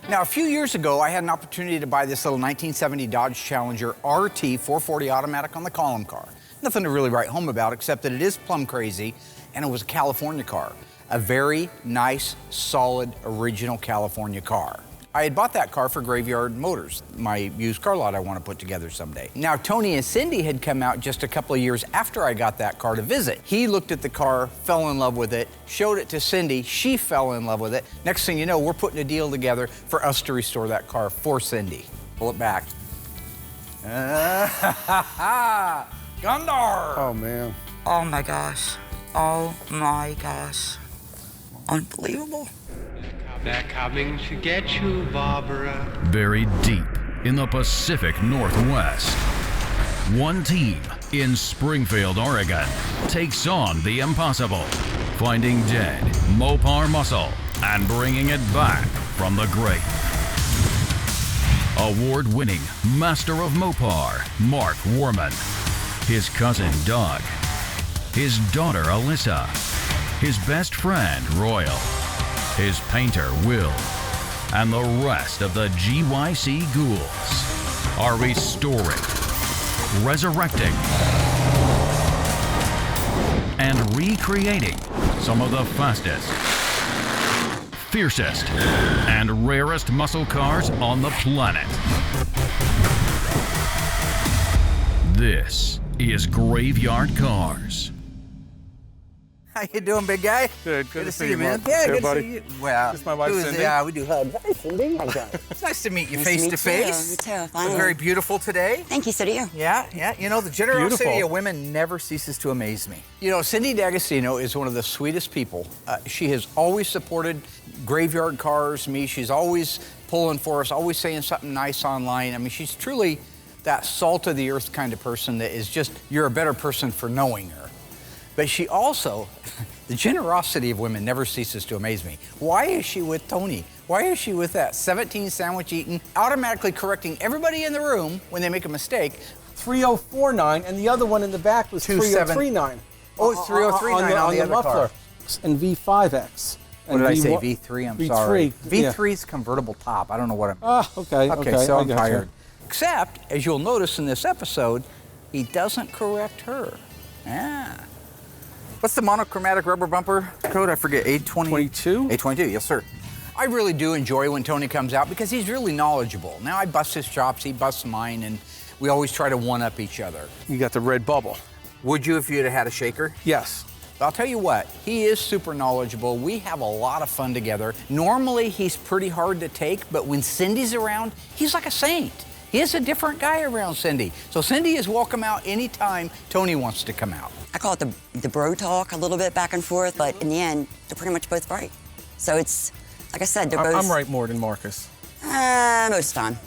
Now, a few years ago, I had an opportunity to buy this little 1970 Dodge Challenger RT 440 automatic on the column car. Nothing to really write home about, except that it is plum crazy, and it was a California car. A very nice, solid, original California car. I had bought that car for Graveyard Motors, my used car lot I want to put together someday. Now, Tony and Cindy had come out just a couple of years after I got that car to visit. He looked at the car, fell in love with it, showed it to Cindy, she fell in love with it. Next thing you know, we're putting a deal together for us to restore that car for Cindy. Pull it back. Gundar! Oh, man. Oh my gosh. Oh my gosh. Unbelievable. They're coming to get you, Barbara. Buried deep in the Pacific Northwest, one team in Springfield, Oregon, takes on the impossible, finding dead Mopar muscle and bringing it back from the grave. Award-winning Master of Mopar, Mark Warman, his cousin Doug, his daughter Alyssa, his best friend Royal, his painter Will, and the rest of the GYC ghouls are restoring, resurrecting, and recreating some of the fastest, fiercest, and rarest muscle cars on the planet. This is Graveyard Carz. How you doing, big guy? Good to see you, man. Mark. Yeah, Hey, good buddy. to see you. Well, This is my wife, Cindy. Yeah, we do hugs. Hi, Cindy. It's nice to meet you face to face. You too. You're Finally. very beautiful today. Thank you, so do you. Yeah. You know, the generosity Beautiful. of women never ceases to amaze me. You know, Cindy D'Agostino is one of the sweetest people. She has always supported Graveyard Carz, me. She's always pulling for us, always saying something nice online. I mean, she's truly that salt of the earth kind of person that is just, you're a better person for knowing her. But she also, the generosity of women never ceases to amaze me. Why is she with Tony? Why is she with that 17 sandwich eating, automatically correcting everybody in the room when they make a mistake? 3049, and the other one in the back was 3039. Oh, it's 3039 on the other muffler. car. And V5X. What did I say, V1 V3? I'm V3, sorry. yeah. V3's convertible top. I don't know what I'm... Ah, okay. So I I'm gotcha. tired. Except, as you'll notice in this episode, he doesn't correct her. Yeah. What's the monochromatic rubber bumper code? I forget, 22? 822, yes, sir. I really do enjoy when Tony comes out because he's really knowledgeable. Now I bust his chops, he busts mine, and we always try to one-up each other. You got the red bubble. Would you if you'd have had a shaker? Yes. I'll tell you what, he is super knowledgeable. We have a lot of fun together. Normally, he's pretty hard to take, but when Cindy's around, he's like a saint. He is a different guy around Cindy. So Cindy is welcome out anytime Tony wants to come out. I call it the bro talk a little bit back and forth, but in the end, they're pretty much both right. So it's, like I said, they're both... I'm right more than Marcus. Most of the time.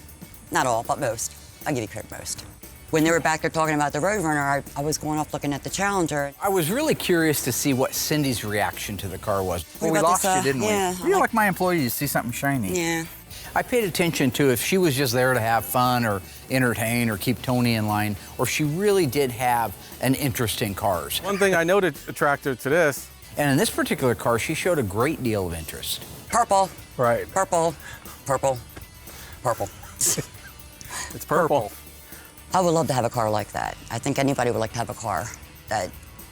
Not all, but most. I'll give you credit most. When they were back there talking about the Roadrunner, I was going off looking at the Challenger. I was really curious to see what Cindy's reaction to the car was. What Well, we about lost this, you, didn't yeah, we? You're like my employee, you see something shiny. Yeah. I paid attention to if she was just there to have fun or entertain or keep Tony in line, or if she really did have an interest in cars. One thing I know that attracted to this. And in this particular car, she showed a great deal of interest. Purple. Right. Purple. Purple. Purple. It's purple. I would love to have a car like that. I think anybody would like to have a car that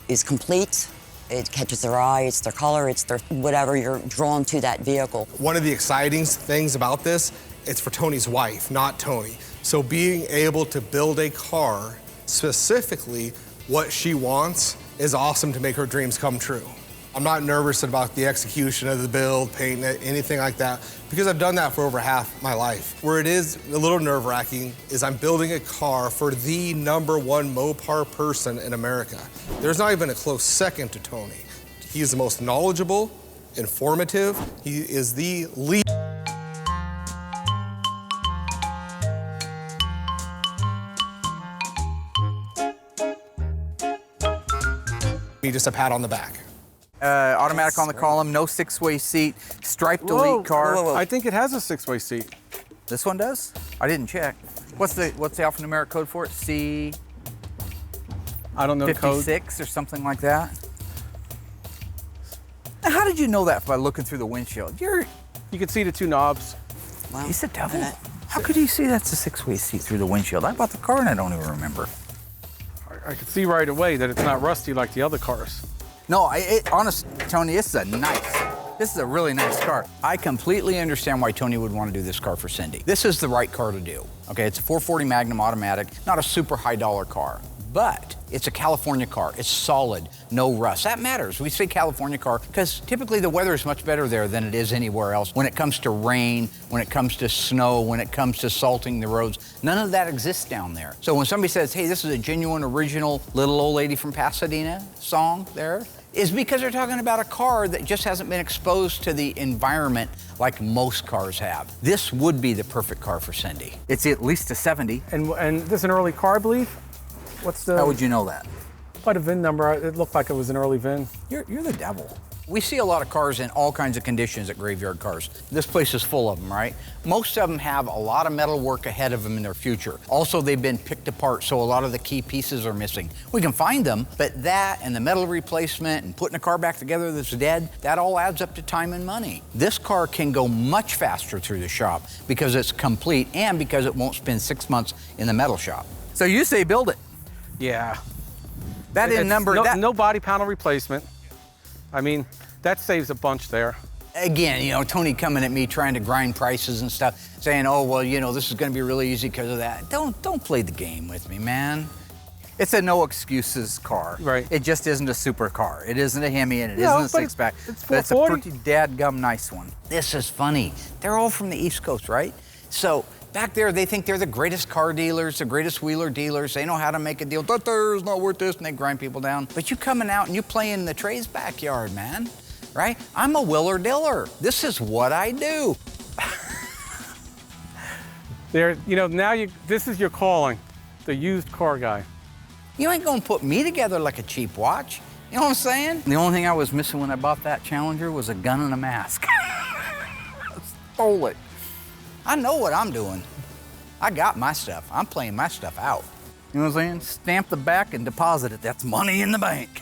is complete. It catches their eye, it's their color, it's their whatever, you're drawn to that vehicle. One of the exciting things about this, it's for Tony's wife, not Tony. So being able to build a car specifically what she wants is awesome to make her dreams come true. I'm not nervous about the execution of the build, painting it, anything like that, because I've done that for over half my life. Where it is a little nerve-wracking is I'm building a car for the #1 Mopar person in America. There's not even a close second to Tony. He is the most knowledgeable, informative, he is the lead. Just a pat on the back. Automatic on the column, no six-way seat, striped elite car. whoa. I think it has a 6-way seat. This one does? I didn't check. What's the alphanumeric code for it? C I don't know the code. 56 or something like that? Now, how did you know that by looking through the windshield? You can see the two knobs. Well, He's the devil. and How could he see that's a six-way seat through the windshield? I bought the car and I don't even remember. I could see right away that it's not rusty like the other cars. No, honest, Tony, this is a really nice car. I completely understand why Tony would want to do this car for Cindy. This is the right car to do. Okay, it's a 440 Magnum automatic, not a super high dollar car, but it's a California car. It's solid, no rust. That matters. We say California car because typically the weather is much better there than it is anywhere else. When it comes to rain, when it comes to snow, when it comes to salting the roads, none of that exists down there. So when somebody says, hey, this is a genuine, original Little Old Lady from Pasadena song there, is because they're talking about a car that just hasn't been exposed to the environment like most cars have. This would be the perfect car for Cindy. It's at least a 70. And this is an early car, I believe? What's the... How would you know that? By the VIN number, it looked like it was an early VIN. You're the devil. We see a lot of cars in all kinds of conditions at Graveyard Cars. This place is full of them, right? Most of them have a lot of metal work ahead of them in their future. Also, they've been picked apart, so a lot of the key pieces are missing. We can find them, but that and the metal replacement and putting a car back together that's dead, that all adds up to time and money. This car can go much faster through the shop because it's complete and because it won't spend 6 months in the metal shop. So you say build it. Yeah. That in number... No body panel replacement. I mean, that saves a bunch there. Again, you know, Tony coming at me trying to grind prices and stuff, saying, oh, well, you know, this is going to be really easy because of that. Don't play the game with me, man. It's a no excuses car. Right. It just isn't a super car. It isn't a Hemi and it isn't a six-pack. It's but it's a 440. pretty dadgum nice one. This is funny. They're all from the East Coast, right? So back there, they think they're the greatest car dealers, the greatest wheeler dealers. They know how to make a deal. It's not worth this, and they grind people down. But you coming out and you play in the Trey's backyard, man, right? I'm a wheeler dealer. This is what I do. There, you know, now this is your calling, the used car guy. You ain't gonna put me together like a cheap watch. You know what I'm saying? The only thing I was missing when I bought that Challenger was a gun and a mask. Stole it. I know what I'm doing. I got my stuff. I'm playing my stuff out. You know what I'm saying? Stamp the back and deposit it. That's money in the bank.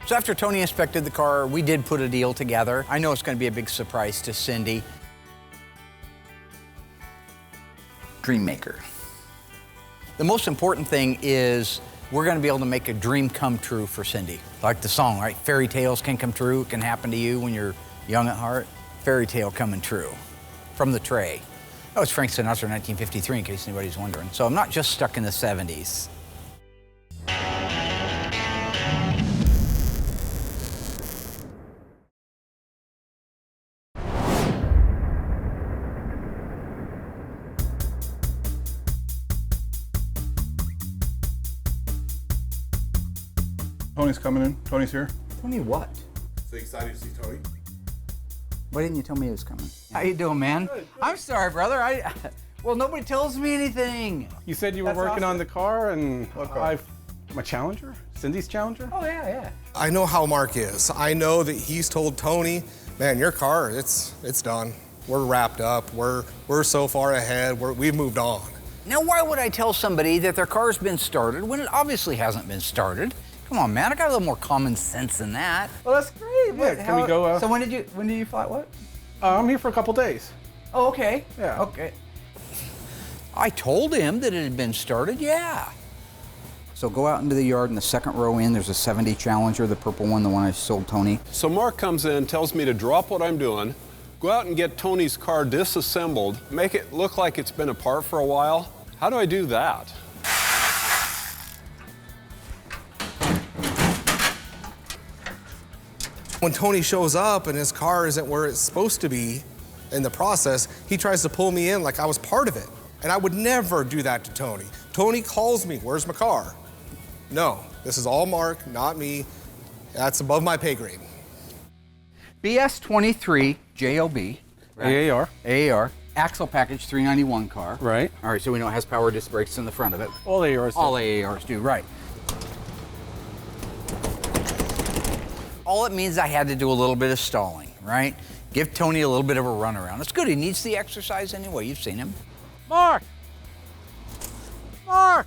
So after Tony inspected the car, we did put a deal together. I know it's going to be a big surprise to Cindy. Dreammaker. The most important thing is we're going to be able to make a dream come true for Cindy. Like the song, right? Fairy tales can come true. It can happen to you when you're young at heart. Fairy tale coming true from the Trey. That was Frank Sinatra, 1953, in case anybody's wondering. So I'm not just stuck in the 70s. Tony's coming in. Tony's here. Tony what? So excited to see Tony. Why didn't you tell me he was coming? How you doing, man? I'm sorry, brother. Well, nobody tells me anything. You said you were working on the car, and my Challenger? Cindy's Challenger? Oh, yeah. I know how Mark is. I know that he's told Tony, man, your car, it's done. We're wrapped up. We're so far ahead. We've moved on. Now, why would I tell somebody that their car's been started when it obviously hasn't been started? Come on, man. I got a little more common sense than that. Well, that's great. Yeah, can we go? So when did you fly? What? I'm here for a couple days. Oh, okay. Yeah. Okay. I told him that it had been started, yeah. So go out into the yard in the second row in. There's a 70 Challenger, the purple one, the one I sold Tony. So Mark comes in, tells me to drop what I'm doing, go out and get Tony's car disassembled, make it look like it's been apart for a while. How do I do that? When Tony shows up and his car isn't where it's supposed to be in the process, he tries to pull me in like I was part of it. And I would never do that to Tony. Tony calls me, where's my car? No, this is all Mark, not me. That's above my pay grade. BS23 JOB. Right? AAR. AAR. Axle package 391 car. Right. All right, so we know it has power disc brakes in the front of it. All AARs. All AARs do, right. All it means I had to do a little bit of stalling, right? Give Tony a little bit of a runaround. It's good, he needs the exercise anyway, you've seen him. Mark! Mark!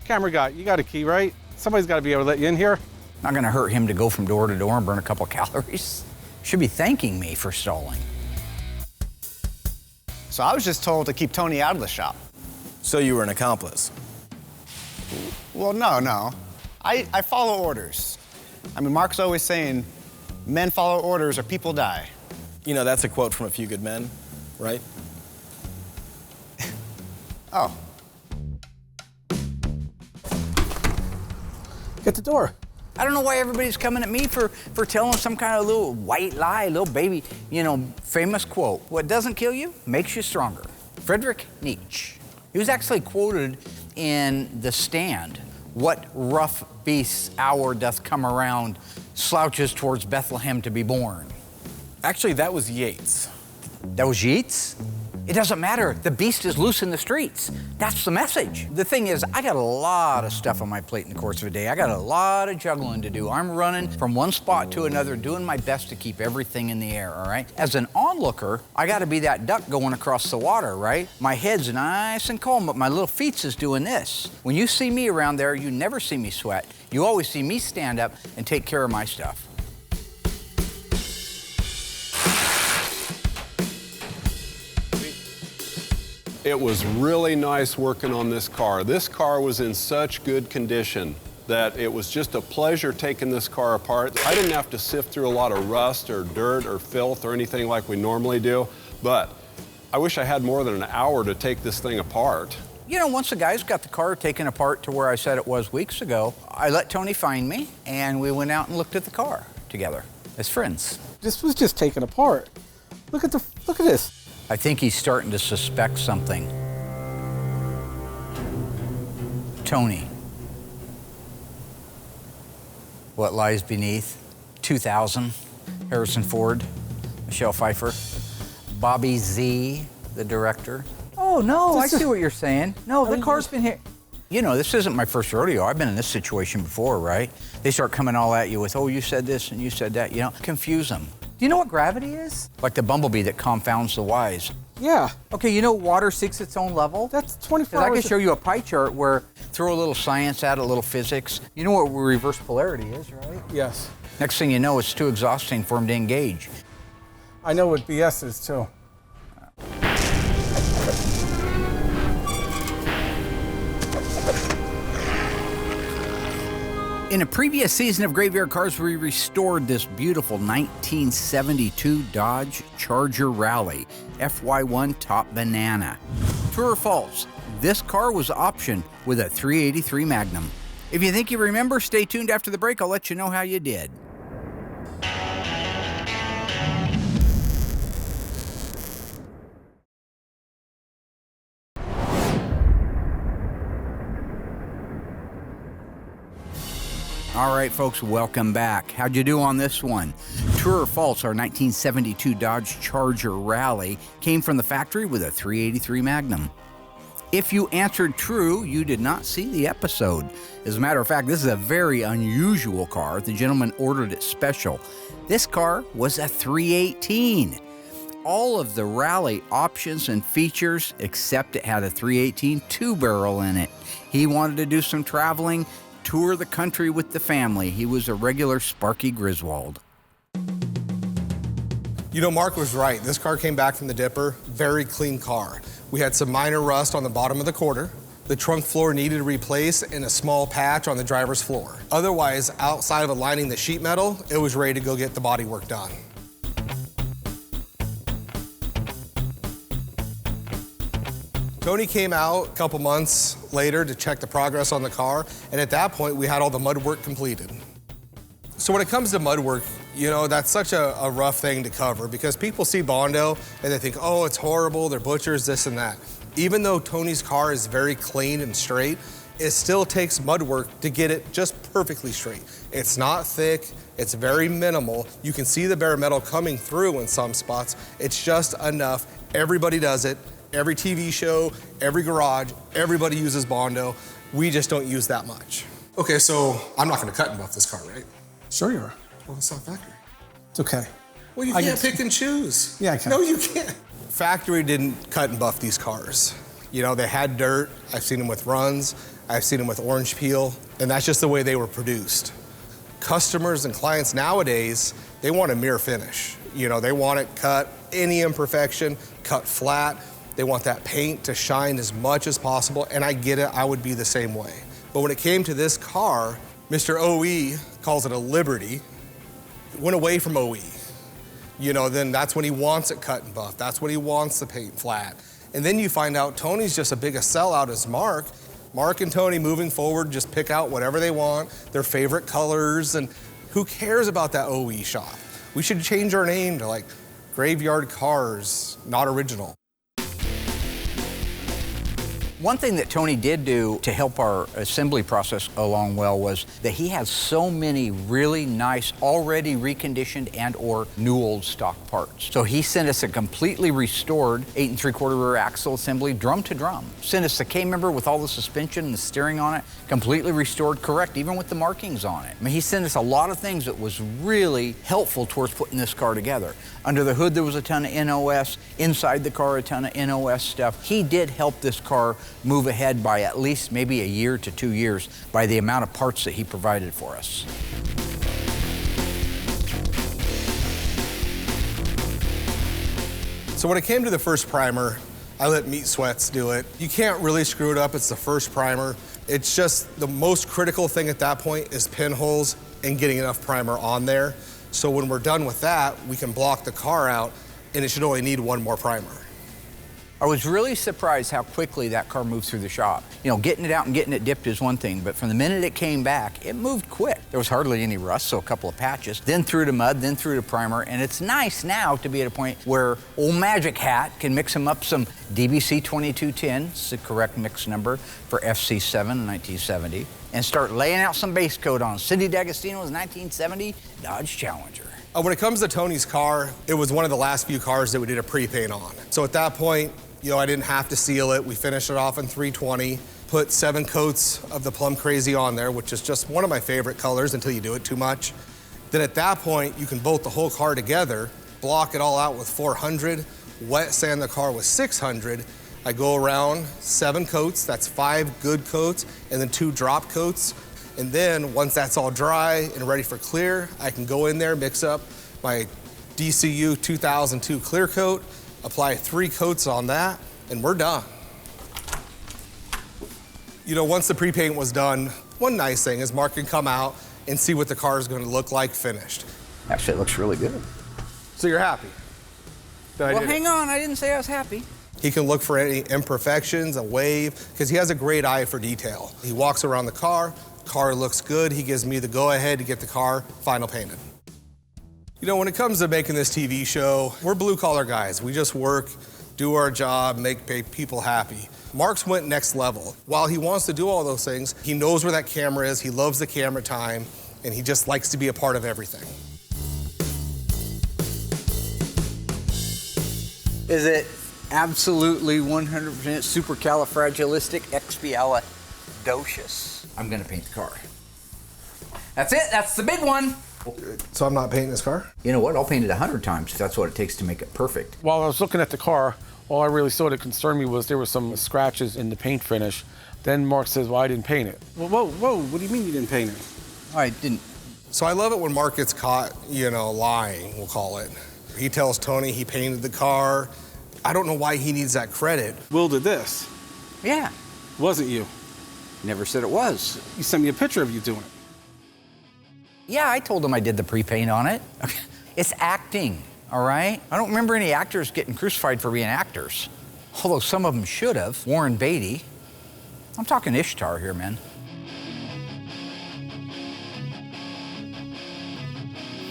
Camera guy, you got a key, right? Somebody's got to be able to let you in here. Not gonna hurt him to go from door to door and burn a couple calories. Should be thanking me for stalling. So I was just told to keep Tony out of the shop. So you were an accomplice? Well, no. I follow orders. I mean, Mark's always saying, men follow orders or people die. You know, that's a quote from A Few Good Men, right? Oh. Get the door. I don't know why everybody's coming at me for telling some kind of little white lie, little baby, famous quote. What doesn't kill you makes you stronger. Friedrich Nietzsche. He was actually quoted in The Stand. What rough beast's hour doth come around, slouches towards Bethlehem to be born. Actually, that was Yeats. That was Yeats? It doesn't matter. The beast is loose in the streets. That's the message. The thing is, I got a lot of stuff on my plate in the course of a day. I got a lot of juggling to do. I'm running from one spot to another, doing my best to keep everything in the air, all right? As an onlooker, I got to be that duck going across the water, right? My head's nice and calm, but my little feet is doing this. When you see me around there, you never see me sweat. You always see me stand up and take care of my stuff. It was really nice working on this car. This car was in such good condition that it was just a pleasure taking this car apart. I didn't have to sift through a lot of rust or dirt or filth or anything like we normally do, but I wish I had more than an hour to take this thing apart. Once the guys got the car taken apart to where I said it was weeks ago, I let Tony find me, and we went out and looked at the car together as friends. This was just taken apart. Look at this. I think he's starting to suspect something. Tony. What lies beneath? 2000, Harrison Ford, Michelle Pfeiffer, Bobby Z, the director. Oh, no, I see what you're saying. No, the car's been here. This isn't my first rodeo. I've been in this situation before, right? They start coming all at you with, oh, you said this and you said that, confuse them. Do you know what gravity is? Like the bumblebee that confounds the wise. Yeah. Okay, water seeks its own level? That's 24 hours. I can show you a pie chart where throw a little science at it, a little physics. You know what reverse polarity is, right? Yes. Next thing you know, it's too exhausting for him to engage. I know what BS is, too. In a previous season of Graveyard Carz, we restored this beautiful 1972 Dodge Charger Rally FY1 Top Banana. True or false, this car was optioned with a 383 Magnum. If you think you remember, stay tuned after the break. I'll let you know how you did. All right, folks, welcome back. How'd you do on this one? True or false, our 1972 Dodge Charger Rally came from the factory with a 383 Magnum. If you answered true, you did not see the episode. As a matter of fact, this is a very unusual car. The gentleman ordered it special. This car was a 318. All of the Rally options and features, except it had a 318 two-barrel in it. He wanted to do some traveling, tour the country with the family. He was a regular Sparky Griswold. Mark was right. This car came back from the dipper, very clean car. We had some minor rust on the bottom of the quarter. The trunk floor needed replaced and a small patch on the driver's floor. Otherwise, outside of aligning the sheet metal, it was ready to go get the body work done. Tony came out a couple months later to check the progress on the car, and at that point, we had all the mud work completed. So when it comes to mud work, that's such a rough thing to cover because people see Bondo and they think, oh, it's horrible, they're butchers, this and that. Even though Tony's car is very clean and straight, it still takes mud work to get it just perfectly straight. It's not thick, it's very minimal. You can see the bare metal coming through in some spots. It's just enough. Everybody does it. Every TV show, every garage, everybody uses Bondo. We just don't use that much. Okay, so I'm not gonna cut and buff this car, right? Sure you are. Well, it's not factory. It's okay. Well, you can't pick and choose. Yeah, I can. No, you can't. Factory didn't cut and buff these cars. They had dirt. I've seen them with runs. I've seen them with orange peel, and that's just the way they were produced. Customers and clients nowadays, they want a mirror finish. You know, they want it cut, any imperfection, cut flat. They want that paint to shine as much as possible, and I get it, I would be the same way. But when it came to this car, Mr. OE calls it a Liberty. It went away from OE. You know, then that's when he wants it cut and buff. That's when he wants the paint flat. And then you find out Tony's just as big a sellout as Mark. Mark and Tony moving forward just pick out whatever they want, their favorite colors, and who cares about that OE shop? We should change our name to like Graveyard Carz, not original. One thing that Tony did do to help our assembly process along well was that he has so many really nice, already reconditioned and or new old stock parts. So he sent us a completely restored 8 3/4 rear axle assembly, drum to drum. Sent us the K-member with all the suspension and the steering on it, completely restored, correct, even with the markings on it. I mean, he sent us a lot of things that was really helpful towards putting this car together. Under the hood, there was a ton of NOS. Inside the car, a ton of NOS stuff. He did help this car move ahead by at least maybe a year to 2 years by the amount of parts that he provided for us. So when it came to the first primer, I let Meat Sweats do it. You can't really screw it up, it's the first primer. It's just the most critical thing at that point is pinholes and getting enough primer on there. So when we're done with that, we can block the car out and it should only need one more primer. I was really surprised how quickly that car moved through the shop. You know, getting it out and getting it dipped is one thing, but from the minute it came back, it moved quick. There was hardly any rust, so a couple of patches, then through to mud, then through to primer, and it's nice now to be at a point where old Magic Hat can mix them up some DBC 2210, it's the correct mix number for FC7 in 1970, and start laying out some base coat on Cindy D'Agostino's 1970 Dodge Challenger. When it comes to Tony's car, it was one of the last few cars that we did a pre-paint on. So at that point, you know, I didn't have to seal it. We finished it off in 320, put 7 coats of the Plum Crazy on there, which is just one of my favorite colors until you do it too much. Then at that point, you can bolt the whole car together, block it all out with 400, wet sand the car with 600. I go around 7 coats, that's 5 good coats, and then 2 drop coats. And then once that's all dry and ready for clear, I can go in there, mix up my DCU 2002 clear coat, apply 3 coats on that, and we're done. You know, once the pre-paint was done, one nice thing is Mark can come out and see what the car is going to look like finished. Actually, it looks really good. So you're happy? Well, hang on, I didn't say I was happy. He can look for any imperfections, a wave, because he has a great eye for detail. He walks around the car looks good, he gives me the go-ahead to get the car final painted. You know, when it comes to making this TV show, we're blue-collar guys. We just work, do our job, make people happy. Mark's went next level. While he wants to do all those things, he knows where that camera is, he loves the camera time, and he just likes to be a part of everything. Is it absolutely 100% supercalifragilisticexpialidocious? I'm gonna paint the car. That's it, that's the big one. So I'm not painting this car? You know what, I'll paint it 100 times if that's what it takes to make it perfect. While I was looking at the car, all I really saw that concerned me was there were some scratches in the paint finish. Then Mark says, well, I didn't paint it. Whoa, what do you mean you didn't paint it? I didn't. So I love it when Mark gets caught, you know, lying, we'll call it. He tells Tony he painted the car. I don't know why he needs that credit. Will did this. Yeah. Wasn't you. Never said it was. You sent me a picture of you doing it. Yeah, I told him I did the pre-paint on it. It's acting, all right? I don't remember any actors getting crucified for being actors. Although some of them should have. Warren Beatty. I'm talking Ishtar here, man.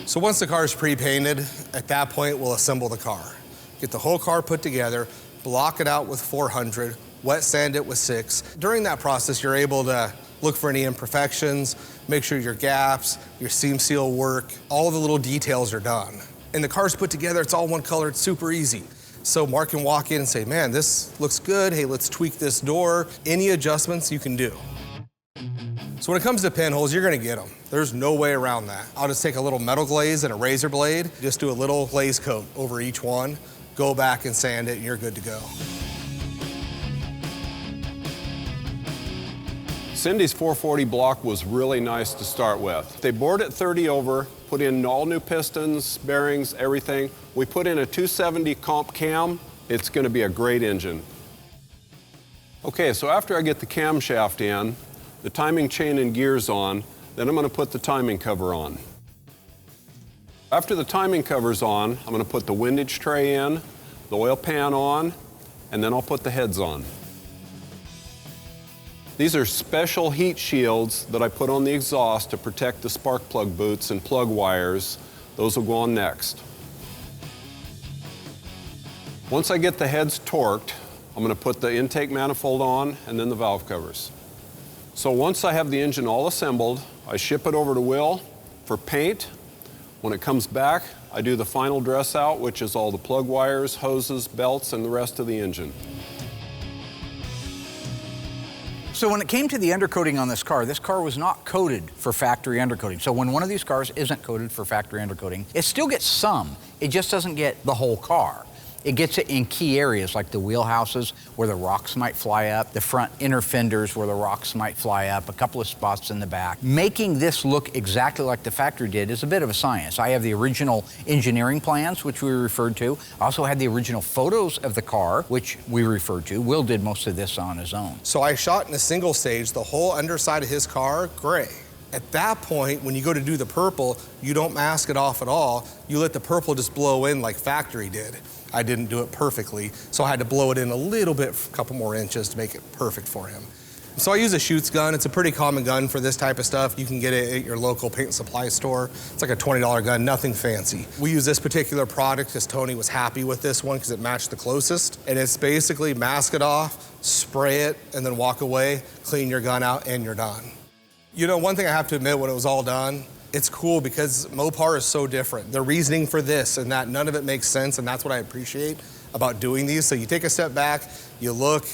So once the car is pre-painted, at that point, we'll assemble the car. Get the whole car put together, block it out with 400, wet sand it with 6. During that process, you're able to look for any imperfections, make sure your gaps, your seam seal work, all of the little details are done. And the car's put together, it's all one color, it's super easy. So Mark can walk in and say, man, this looks good, hey, let's tweak this door. Any adjustments you can do. So when it comes to pinholes, you're gonna get them. There's no way around that. I'll just take a little metal glaze and a razor blade, just do a little glaze coat over each one, go back and sand it, and you're good to go. Cindy's 440 block was really nice to start with. They bored it 30 over, put in all new pistons, bearings, everything. We put in a 270 comp cam. It's going to be a great engine. Okay, so after I get the camshaft in, the timing chain and gears on, then I'm going to put the timing cover on. After the timing cover's on, I'm going to put the windage tray in, the oil pan on, and then I'll put the heads on. These are special heat shields that I put on the exhaust to protect the spark plug boots and plug wires. Those will go on next. Once I get the heads torqued, I'm going to put the intake manifold on and then the valve covers. So once I have the engine all assembled, I ship it over to Will for paint. When it comes back, I do the final dress out, which is all the plug wires, hoses, belts, and the rest of the engine. So when it came to the undercoating on this car was not coated for factory undercoating. So when one of these cars isn't coated for factory undercoating, it still gets some. It just doesn't get the whole car. It gets it in key areas like the wheelhouses where the rocks might fly up, the front inner fenders where the rocks might fly up, a couple of spots in the back. Making this look exactly like the factory did is a bit of a science. I have the original engineering plans, which we referred to. I also had the original photos of the car, which we referred to. Will did most of this on his own. So I shot in a single stage the whole underside of his car gray. At that point, when you go to do the purple, you don't mask it off at all. You let the purple just blow in like factory did. I didn't do it perfectly, so I had to blow it in a little bit, a couple more inches to make it perfect for him. So I use a Schutz gun. It's a pretty common gun for this type of stuff. You can get it at your local paint supply store. It's like a $20 gun, nothing fancy. We use this particular product because Tony was happy with this one because it matched the closest. And it's basically mask it off, spray it, and then walk away, clean your gun out, and you're done. You know, one thing I have to admit when it was all done, it's cool because Mopar is so different. The reasoning for this and that, none of it makes sense, and that's what I appreciate about doing these. So you take a step back, you look,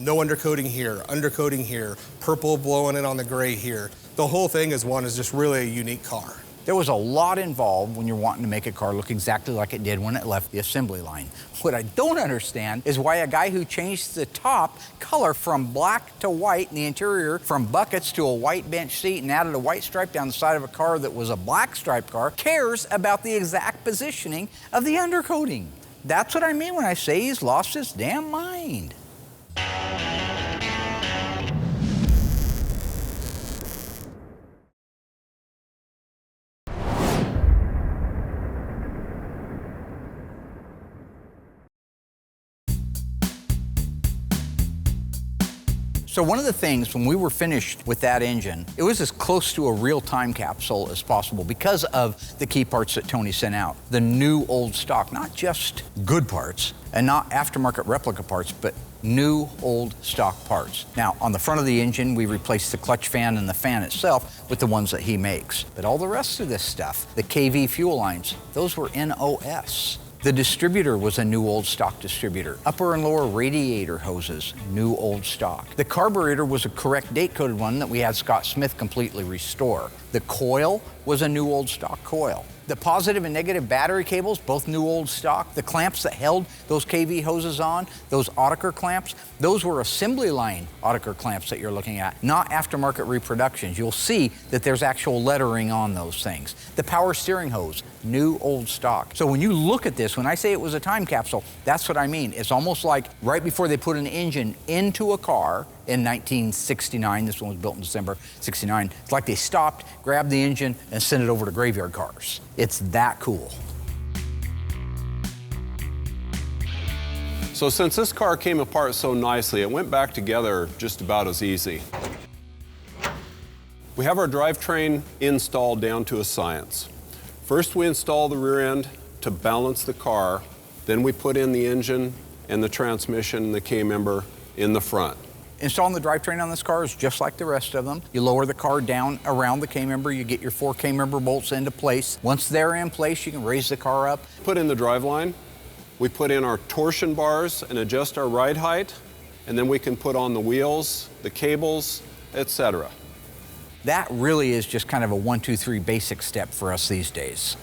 no undercoating here, purple blowing in on the gray here. The whole thing is just really a unique car. There was a lot involved when you're wanting to make a car look exactly like it did when it left the assembly line. What I don't understand is why a guy who changed the top color from black to white and the interior from buckets to a white bench seat and added a white stripe down the side of a car that was a black striped car cares about the exact positioning of the undercoating. That's what I mean when I say he's lost his damn mind. So one of the things when we were finished with that engine, it was as close to a real time capsule as possible because of the key parts that Tony sent out. The new old stock, not just good parts and not aftermarket replica parts, but new old stock parts. Now, on the front of the engine, we replaced the clutch fan and the fan itself with the ones that he makes. But all the rest of this stuff, the KV fuel lines, those were NOS. The distributor was a new old stock distributor. Upper and lower radiator hoses, new old stock. The carburetor was a correct date-coded one that we had Scott Smith completely restore. The coil was a new old stock coil. The positive and negative battery cables, both new old stock. The clamps that held those KV hoses on, those Autiker clamps, those were assembly line Autiker clamps that you're looking at, not aftermarket reproductions. You'll see that there's actual lettering on those things. The power steering hose, new old stock. So when you look at this, when I say it was a time capsule, that's what I mean. It's almost like right before they put an engine into a car in 1969, this one was built in December 69, it's like they stopped, grabbed the engine, and sent it over to graveyard cars. It's that cool. So since this car came apart so nicely, it went back together just about as easy. We have our drivetrain installed down to a science. First we install the rear end to balance the car, then we put in the engine and the transmission and the K-member in the front. Installing the drivetrain on this car is just like the rest of them. You lower the car down around the K-member, you get your 4 K-member bolts into place. Once they're in place, you can raise the car up. Put in the driveline, we put in our torsion bars and adjust our ride height, and then we can put on the wheels, the cables, etc. That really is just kind of a 1, 2, 3 basic step for us these days.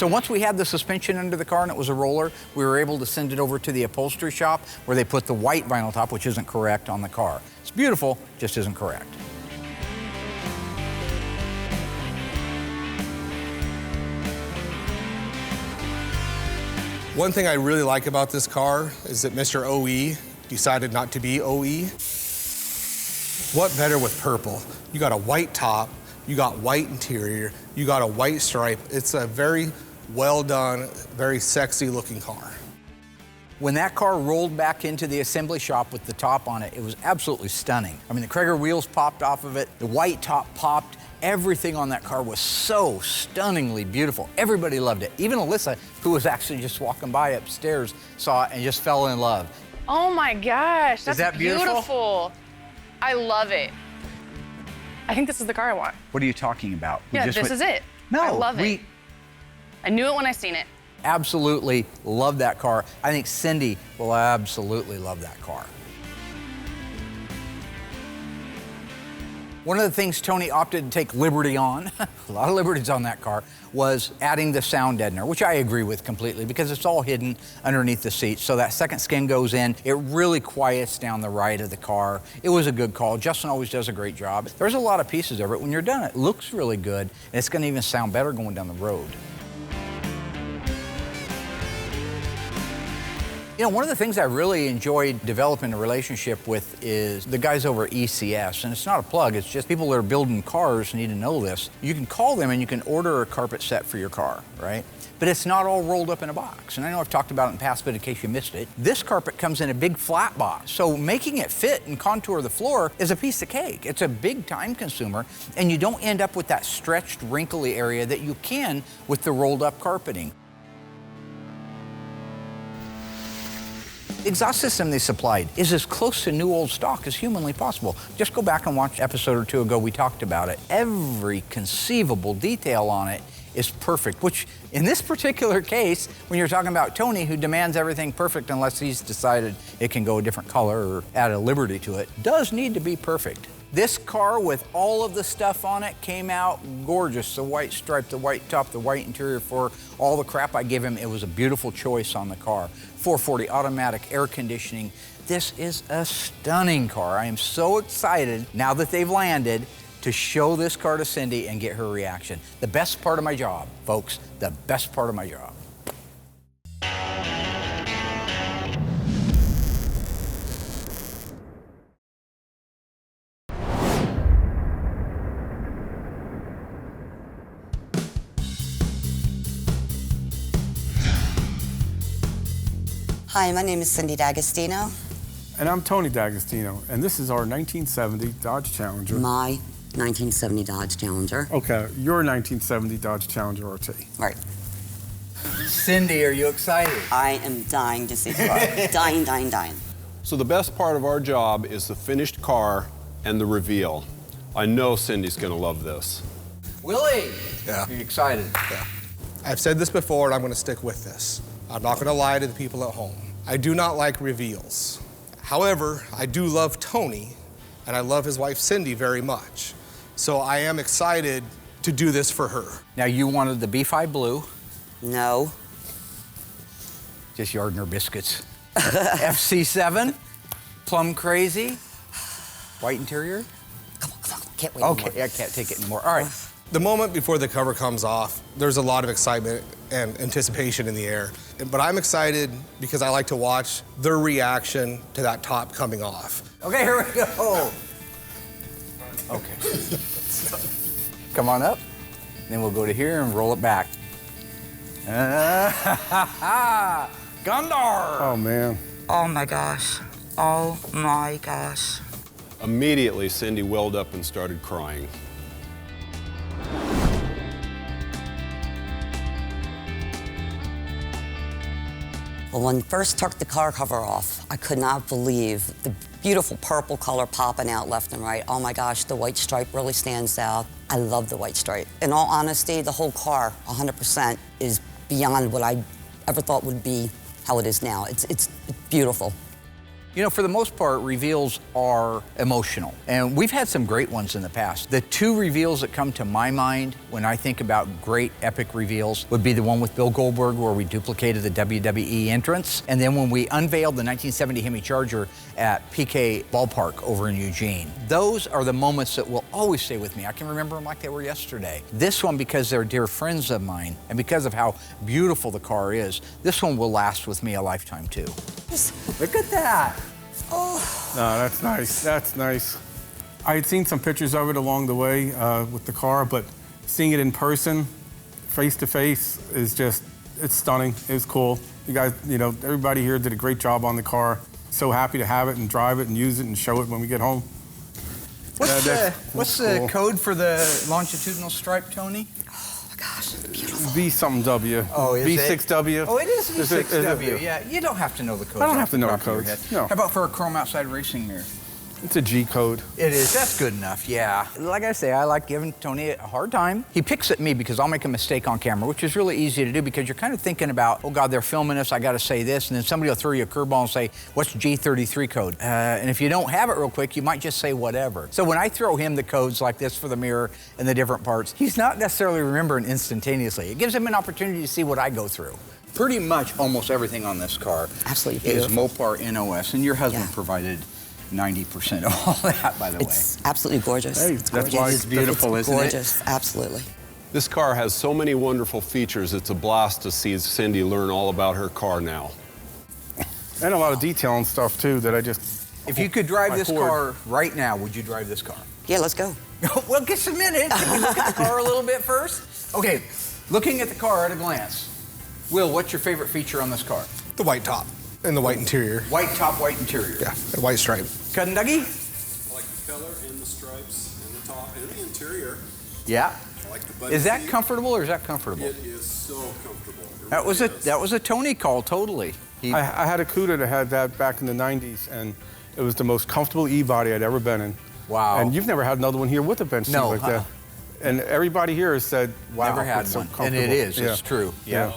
So once we had the suspension under the car and it was a roller, we were able to send it over to the upholstery shop where they put the white vinyl top, which isn't correct, on the car. It's beautiful, just isn't correct. One thing I really like about this car is that Mr. OE decided not to be OE. What better with purple? You got a white top, you got white interior, you got a white stripe. It's a very well done, very sexy looking car. When that car rolled back into the assembly shop with the top on it, it was absolutely stunning. I mean, the Krager wheels popped off of it, the white top popped, everything on that car was so stunningly beautiful. Everybody loved it. Even Alyssa, who was actually just walking by upstairs, saw it and just fell in love. Oh my gosh, that's Is that beautiful? I love it. I think this is the car I want. What are you talking about? Yeah, this is it. No, I love it. I knew it when I seen it. Absolutely love that car. I think Cindy will absolutely love that car. One of the things Tony opted to take liberty on, a lot of liberties on that car, was adding the sound deadener, which I agree with completely because it's all hidden underneath the seat. So that second skin goes in, it really quiets down the ride of the car. It was a good call. Justin always does a great job. There's a lot of pieces of it. When you're done, it looks really good, and it's gonna even sound better going down the road. You know, one of the things I really enjoyed developing a relationship with is the guys over at ECS, and it's not a plug, it's just people that are building cars need to know this. You can call them and you can order a carpet set for your car, right? But it's not all rolled up in a box. And I know I've talked about it in the past, but in case you missed it, this carpet comes in a big flat box. So making it fit and contour the floor is a piece of cake. It's a big time consumer, and you don't end up with that stretched, wrinkly area that you can with the rolled up carpeting. The exhaust system they supplied is as close to new old stock as humanly possible. Just go back and watch an episode or two ago, we talked about it. Every conceivable detail on it is perfect, which in this particular case, when you're talking about Tony, who demands everything perfect unless he's decided it can go a different color or add a liberty to it, does need to be perfect. This car with all of the stuff on it came out gorgeous. The white stripe, the white top, the white interior, for all the crap I give him, it was a beautiful choice on the car. 440 automatic, air conditioning. This is a stunning car. I am so excited now that they've landed to show this car to Cindy and get her reaction. The best part of my job, folks, the best part of my job. Hi, my name is Cindy D'Agostino. And I'm Tony D'Agostino, and this is our 1970 Dodge Challenger. My 1970 Dodge Challenger. Okay, your 1970 Dodge Challenger RT. Right. Cindy, are you excited? I am dying to see the car. Dying, dying, dying. So the best part of our job is the finished car and the reveal. I know Cindy's gonna love this. Willie, Yeah. are you excited? Yeah. I've said this before and I'm gonna stick with this. I'm not gonna lie to the people at home. I do not like reveals. However, I do love Tony and I love his wife Cindy very much. So I am excited to do this for her. Now you wanted the B5 blue. No. Just Yardner biscuits. FC7, Plum Crazy, white interior. Come on, can't wait Okay, anymore. I can't take it anymore. All right. The moment before the cover comes off, there's a lot of excitement and anticipation in the air. But I'm excited because I like to watch their reaction to that top coming off. Okay, here we go. Okay. Come on up. Then we'll go to here and roll it back. Gundar! Oh, man. Oh my gosh. Oh my gosh. Immediately, Cindy welled up and started crying. Well, when first took the car cover off, I could not believe the beautiful purple color popping out left and right. Oh my gosh, the white stripe really stands out. I love the white stripe. In all honesty, the whole car, 100%, is beyond what I ever thought would be how it is now. It's beautiful. You know, for the most part, reveals are emotional. And we've had some great ones in the past. The two reveals that come to my mind when I think about great epic reveals would be the one with Bill Goldberg where we duplicated the WWE entrance. And then when we unveiled the 1970 Hemi Charger at PK Ballpark over in Eugene. Those are the moments that will always stay with me. I can remember them like they were yesterday. This one, because they're dear friends of mine and because of how beautiful the car is, this one will last with me a lifetime too. Look at that. No, that's nice. That's nice. I had seen some pictures of it along the way with the car, but seeing it in person, face to face, is just, it's stunning. It's cool. You guys, you know, everybody here did a great job on the car. So happy to have it and drive it and use it and show it when we get home. What's the code for the longitudinal stripe, Tony? Gosh, beautiful. V something W. Oh, is V6W. it? Oh, it is V6W. Is it? Yeah, you don't have to know the code. I don't have to know the codes. No. How about for a chrome outside racing mirror? It's a G code. It is. That's good enough, yeah. Like I say, I like giving Tony a hard time. He picks at me because I'll make a mistake on camera, which is really easy to do because you're kind of thinking about, oh God, they're filming us, I gotta say this, and then somebody will throw you a curveball and say, what's G33 code? And if you don't have it real quick, you might just say whatever. So when I throw him the codes like this for the mirror and the different parts, he's not necessarily remembering instantaneously. It gives him an opportunity to see what I go through. Pretty much almost everything on this car is Mopar NOS, and your husband provided 90% of all that, by the way. It's absolutely gorgeous. Hey, it's that's gorgeous. why it's beautiful, it's isn't it? gorgeous, absolutely. This car has so many wonderful features. It's a blast to see Cindy learn all about her car now. And a lot of detail and stuff, too, that I just... If you could drive this car right now, would you drive this car? Yeah, let's go. Well, just a minute. Can we look at the car a little bit first? Okay, looking at the car at a glance. Will, what's your favorite feature on this car? The white top and the white interior. White top, white interior. Yeah, and white stripe. Cut and Dougie? I like the color and the stripes and the top and the interior. Yeah. I like the button. Is that comfortable or is that comfortable? It is so comfortable. That was a Tony call, totally. I had a Cuda that had that back in the 90s, and it was the most comfortable E-body I'd ever been in. Wow. And you've never had another one here with a bench seat like that. And everybody here has said, wow, never had it's one. so comfortable. And it is, Yeah. it's true. Yeah.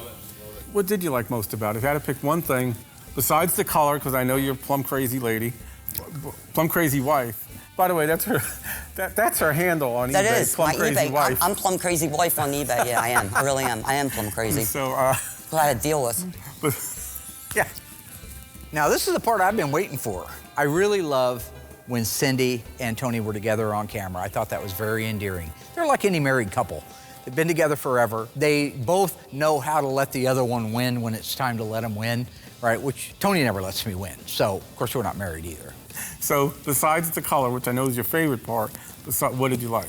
What did you like most about it? If you had to pick one thing, besides the color, because I know you're a Plum crazy lady, Plum crazy wife. By the way, that's her handle on eBay. That is Plum my crazy eBay. wife. I'm Plum crazy wife on eBay. Yeah, I am. I really am. I am Plum crazy. So, what I had to deal with. Yeah. Now, this is the part I've been waiting for. I really love when Cindy and Tony were together on camera. I thought that was very endearing. They're like any married couple. They've been together forever. They both know how to let the other one win when it's time to let them win, right? Which Tony never lets me win. So, of course, we're not married either. So, besides the color, which I know is your favorite part, what did you like?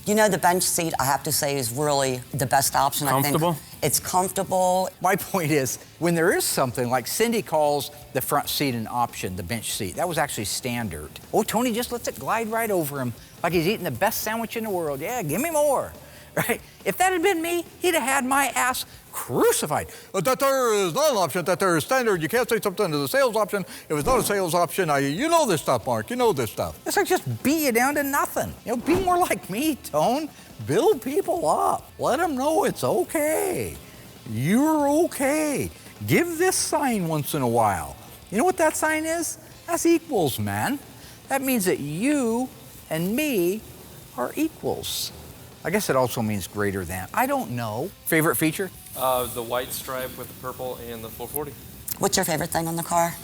You know, the bench seat, I have to say, is really the best option. Comfortable? I think it's comfortable. My point is, when there is something like Cindy calls the front seat an option, the bench seat, that was actually standard. Oh, Tony just lets it glide right over him like he's eating the best sandwich in the world. Yeah, give me more, right? If that had been me, he'd have had my ass crucified. But that there is not an option, that there is standard. You can't say something to the sales option. If it's not a sales option, you know this stuff, Mark. You know this stuff. It's like just beat you down to nothing. You know, be more like me, Tone. Build people up. Let them know it's okay. You're okay. Give this sign once in a while. You know what that sign is? That's equals, man. That means that you and me are equals. I guess it also means greater than. I don't know. Favorite feature? The white stripe with the purple and the 440. What's your favorite thing on the car?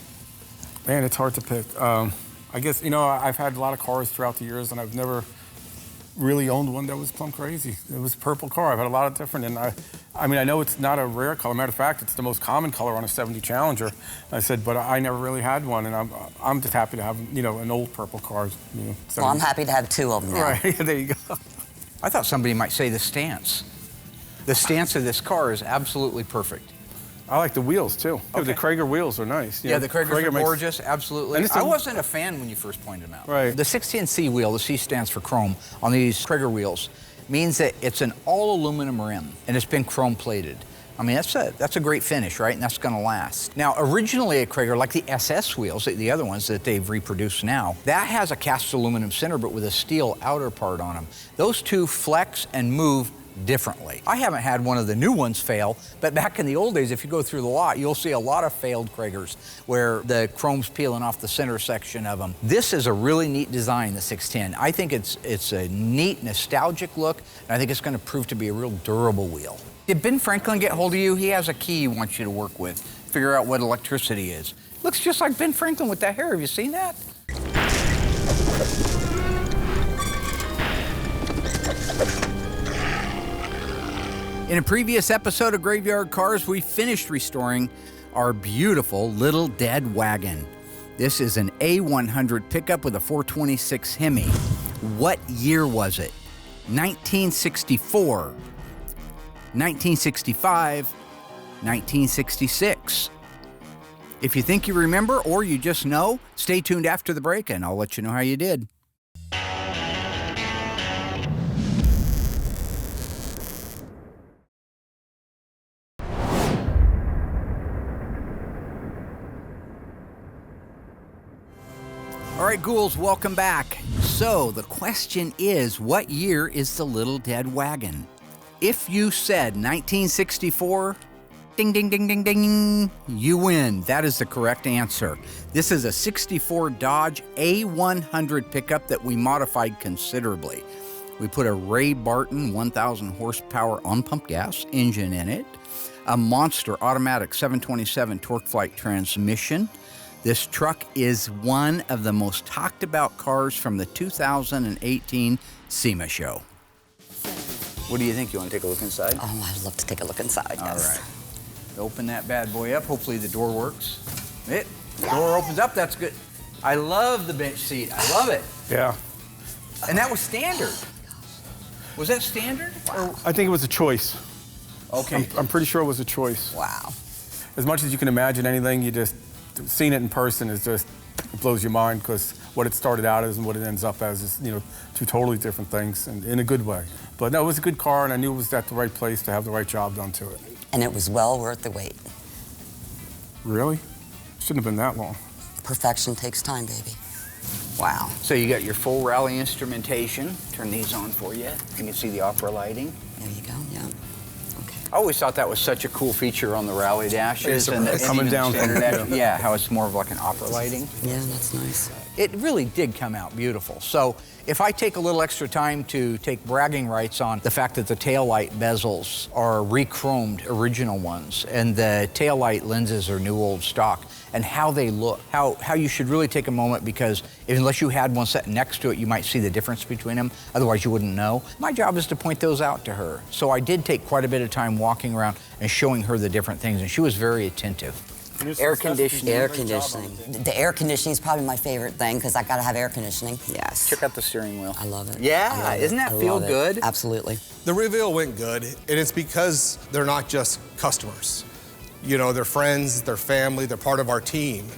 Man, it's hard to pick. I guess, you know, I've had a lot of cars throughout the years, and I've never really owned one that was Plum crazy. It was a purple car. I've had a lot of different, and I mean, I know it's not a rare color. Matter of fact, it's the most common color on a 70 Challenger. I said, but I never really had one, and I'm just happy to have, you know, an old purple car. You know, well, I'm happy to have two of them now. Right, there you go. I thought somebody might say the stance. The stance of this car is absolutely perfect. I like the wheels, too. Okay. The Krager wheels are nice. Yeah, the Kragers are gorgeous, absolutely. I wasn't a fan when you first pointed them out. Right. The 610C wheel, the C stands for chrome, on these Krager wheels, means that it's an all-aluminum rim, and it's been chrome-plated. I mean, that's a great finish, right? And that's gonna last. Now, originally at Krager, like the SS wheels, the other ones that they've reproduced now, that has a cast aluminum center, but with a steel outer part on them. Those two flex and move differently. I haven't had one of the new ones fail, but back in the old days, if you go through the lot, you'll see a lot of failed Kragers where the chrome's peeling off the center section of them. This is a really neat design, the 610. I think it's a neat, nostalgic look, and I think it's going to prove to be a real durable wheel. Did Ben Franklin get hold of you? He has a key he wants you to work with, figure out what electricity is. Looks just like Ben Franklin with that hair. Have you seen that? In a previous episode of Graveyard Cars, we finished restoring our beautiful little dead wagon. This is an A100 pickup with a 426 Hemi. What year was it? 1964, 1965, 1966. If you think you remember or you just know, stay tuned after the break and I'll let you know how you did. All right, ghouls, welcome back. So the question is, what year is the little dead wagon? If you said 1964, ding, ding, ding, ding, ding, you win. That is the correct answer. This is a 64 Dodge A100 pickup that we modified considerably. We put a Ray Barton 1,000 horsepower on-pump gas engine in it, a monster automatic 727 torque flight transmission. This truck is one of the most talked about cars from the 2018 SEMA show. What do you think? You want to take a look inside? Oh, I'd love to take a look inside. All Yes. right. Open that bad boy up. Hopefully the door works. The door opens up. That's good. I love the bench seat. I love it. Yeah. And that was standard. Was that standard? Or? I think it was a choice. Okay. I'm pretty sure it was a choice. Wow. As much as you can imagine anything, you just seeing it in person is just, it blows your mind because what it started out as and what it ends up as is, two totally different things and in a good way. But no, it was a good car and I knew it was at the right place to have the right job done to it. And it was well worth the wait. Really? Shouldn't have been that long. Perfection takes time, baby. Wow. So you got your full rally instrumentation. Turn these on for you. You can see the opera lighting. There you go, yeah. I always thought that was such a cool feature on the rally dashes. And coming down from dash, yeah, how it's more of like an opera lighting. Yeah, that's nice. It really did come out beautiful. So if I take a little extra time to take bragging rights on the fact that the taillight bezels are re-chromed original ones and the taillight lenses are new old stock and how they look, how you should really take a moment because unless you had one set next to it, you might see the difference between them. Otherwise, you wouldn't know. My job is to point those out to her. So I did take quite a bit of time walking around and showing her the different things, and she was very attentive. Air conditioning. Air conditioning. The air conditioning is probably my favorite thing because I got to have air conditioning. Yes. Check out the steering wheel. I love it. Yeah, isn't that feel good? Absolutely. The reveal went good, and it's because they're not just customers. They're friends, they're family, they're part of our team.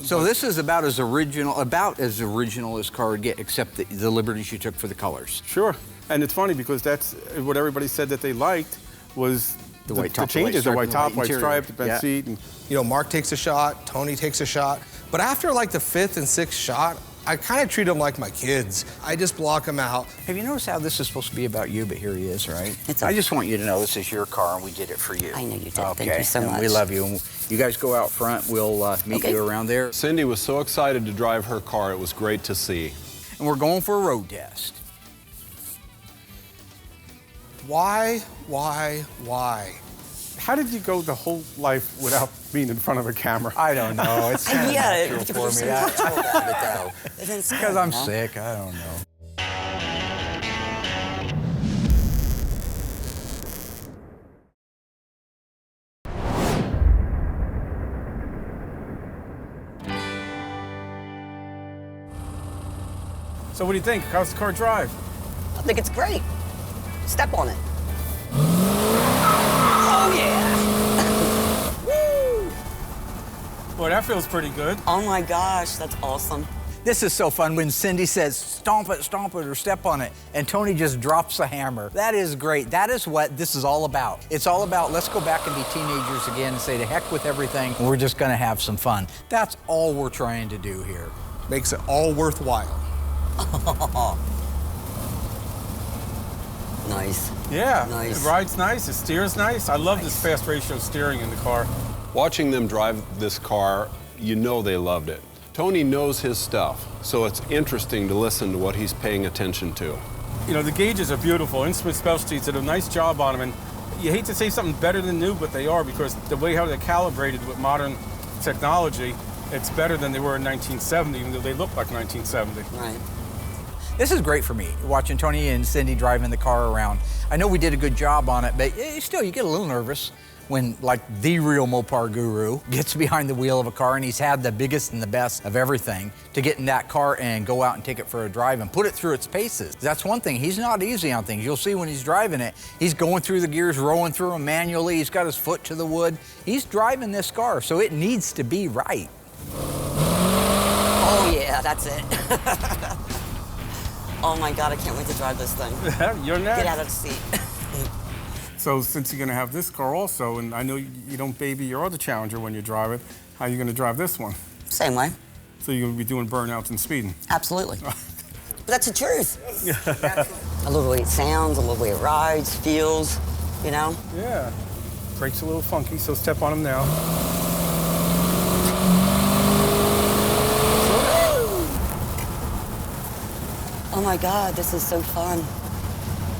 So this is about as original as car would get, except the liberties you took for the colors. Sure. And it's funny because that's what everybody said that they liked was the white top, the changes, the white top, white interior. stripe, the bent seat. And Mark takes a shot, Tony takes a shot. But after like the 5th and 6th shot, I kind of treat them like my kids. I just block them out. Have you noticed how this is supposed to be about you, but here he is, right? I just want you to know this is your car and we did it for you. I know you did. Okay. Thank you so much. We love you. And you guys go out front. We'll meet you around there. Cindy was so excited to drive her car. It was great to see. And we're going for a road test. Why? how did you go the whole life without being in front of a camera? I don't know. It's kind of natural for me. Because I'm sick. I don't know. So what do you think? How's the car drive? I think it's great. Step on it. Oh, yeah. Woo! Boy, that feels pretty good. Oh, my gosh, that's awesome. This is so fun when Cindy says, stomp it, or step on it, and Tony just drops the hammer. That is great. That is what this is all about. It's all about, let's go back and be teenagers again and say, to heck with everything, we're just gonna have some fun. That's all we're trying to do here. Makes it all worthwhile. Nice. Yeah, Nice. it rides nice, it steers nice. I love this fast ratio steering in the car. Watching them drive this car, you know they loved it. Tony knows his stuff, so it's interesting to listen to what he's paying attention to. You know, the gauges are beautiful. Instrument Specialties did a nice job on them, and you hate to say something better than new, but they are, because the way how they're calibrated with modern technology, it's better than they were in 1970, even though they look like 1970. Right. This is great for me, watching Tony and Cindy driving the car around. I know we did a good job on it, but still, you get a little nervous when, like, the real Mopar guru gets behind the wheel of a car, and he's had the biggest and the best of everything, to get in that car and go out and take it for a drive and put it through its paces. That's one thing. He's not easy on things. You'll see when he's driving it, he's going through the gears, rolling through them manually. He's got his foot to the wood. He's driving this car, so it needs to be right. Oh, yeah, that's it. Oh, my God, I can't wait to drive this thing. You're next. Get out of the seat. So since you're going to have this car also, and I know you don't baby your other Challenger when you drive it, how are you going to drive this one? Same way. So you're going to be doing burnouts and speeding? Absolutely. But that's the truth. I love the way it sounds, I love the way it rides, feels, you know? Yeah. Brakes a little funky, so step on them now. Oh my God, this is so fun.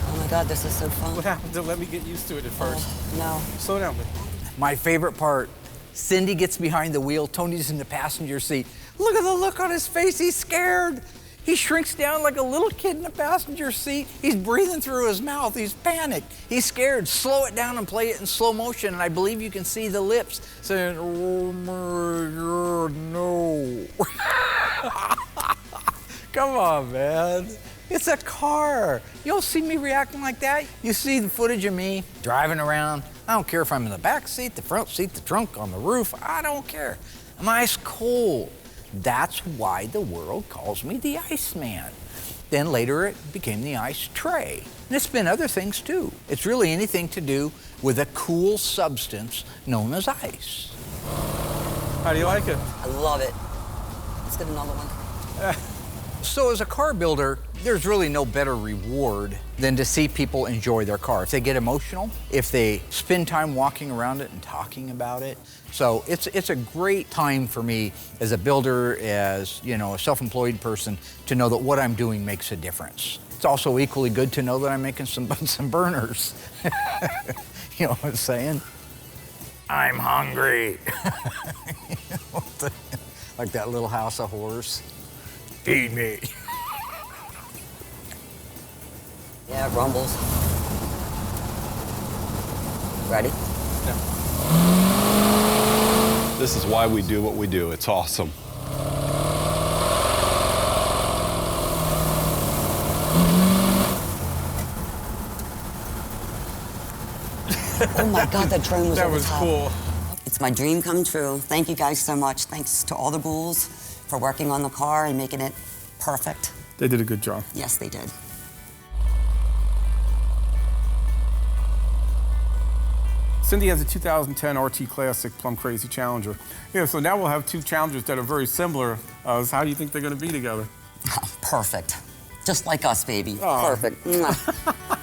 Oh my God, this is so fun. What happened to let me get used to it at first? No. Slow down, baby. My favorite part, Cindy gets behind the wheel, Tony's in the passenger seat. Look at the look on his face, he's scared. He shrinks down like a little kid in the passenger seat. He's breathing through his mouth, he's panicked, he's scared. Slow it down and play it in slow motion, and I believe you can see the lips saying, oh my God, no. Come on, man. It's a car. You don't see me reacting like that. You see the footage of me driving around. I don't care if I'm in the back seat, the front seat, the trunk, on the roof. I don't care. I'm ice cold. That's why the world calls me the Iceman. Then later it became the Ice Tray. And it's been other things too. It's really anything to do with a cool substance known as ice. How do you like it? I love it. Let's get another one. So as a car builder, there's really no better reward than to see people enjoy their car. If they get emotional, if they spend time walking around it and talking about it. So it's a great time for me as a builder, as a self-employed person, to know that what I'm doing makes a difference. It's also equally good to know that I'm making some burners. You know what I'm saying? I'm hungry. Like that Little House of Horrors. Feed me. Yeah, it rumbles. Ready? Yeah. This is why we do what we do. It's awesome. Oh my God, that drone was That over was the top. cool. It's my dream come true. Thank you guys so much. Thanks to all the ghouls for working on the car and making it perfect. They did a good job. Yes, they did. Cindy has a 2010 RT Classic Plum Crazy Challenger. Yeah, so now we'll have two Challengers that are very similar. How do you think they're going to be together? Perfect. Just like us, baby. Oh. Perfect. Mwah.